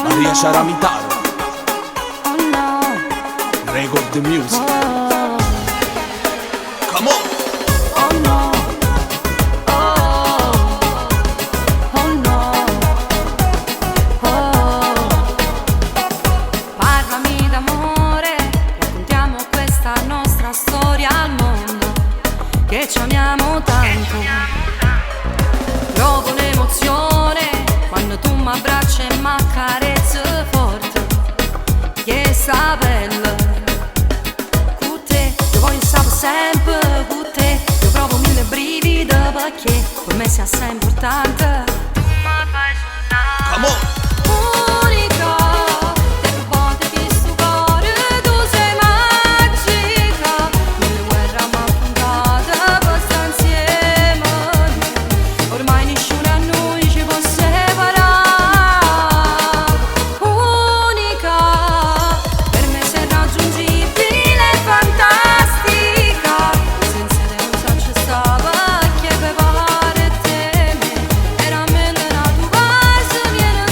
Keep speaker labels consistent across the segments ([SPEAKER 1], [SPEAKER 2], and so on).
[SPEAKER 1] Maria Sharamitaro,
[SPEAKER 2] Oh no,
[SPEAKER 1] Record the Music.
[SPEAKER 2] oh,
[SPEAKER 1] Come on!
[SPEAKER 2] oh no, oh, oh no, oh. Parlami d'amore, raccontiamo questa nostra storia al mondo, che ci amiamo tanto. Provo un'emozione quando tu mi abbracci e mi accarezzi forte, che sta bella. Con te io voglio stare sempre, con te io provo mille brividi perché per me sei assai importante. Tu mi fai suonare.
[SPEAKER 1] Come on!
[SPEAKER 2] Unica, te più volte che sto cuore, tu sei magica. Nelle guerre mi affrontate per stare insieme. Ormai nessuno a noi ci può separare. Unica, per me sei irraggiungibile e fantastica. Senza te non so ci stava che per fare te me. Era meno la tua base viene a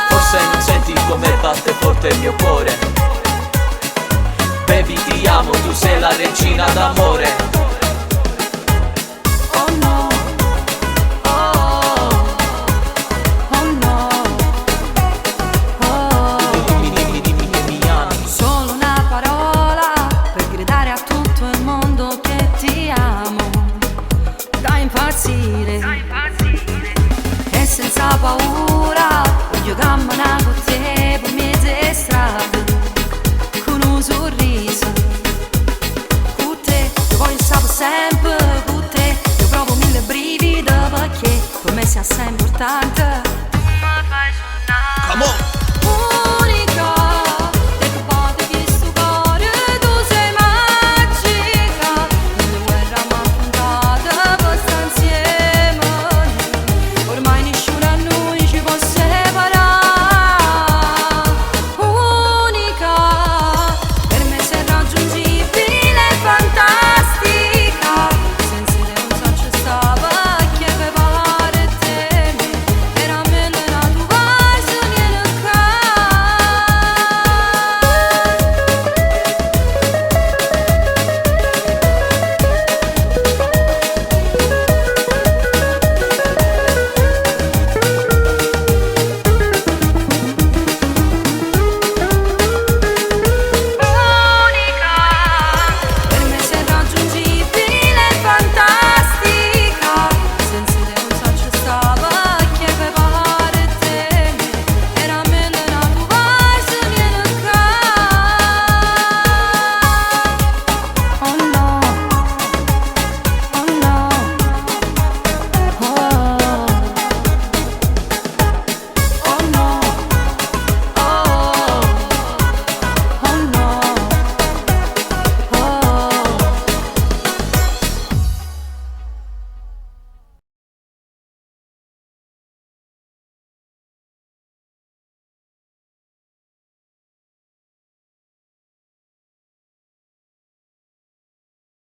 [SPEAKER 3] Forse non senti come batte forte il mio cuore. Baby ti amo, tu sei la regina d'amore.
[SPEAKER 2] Oh no, oh, oh no, oh.
[SPEAKER 3] Mi ami.
[SPEAKER 2] Solo una parola per gridare a tutto il mondo che ti amo. Da impazzire e senza paura voglio camminare con te per mezze strade con un sorriso. Con te io voglio stare sempre, con te io provo mille brividi perché per me sei assai importante.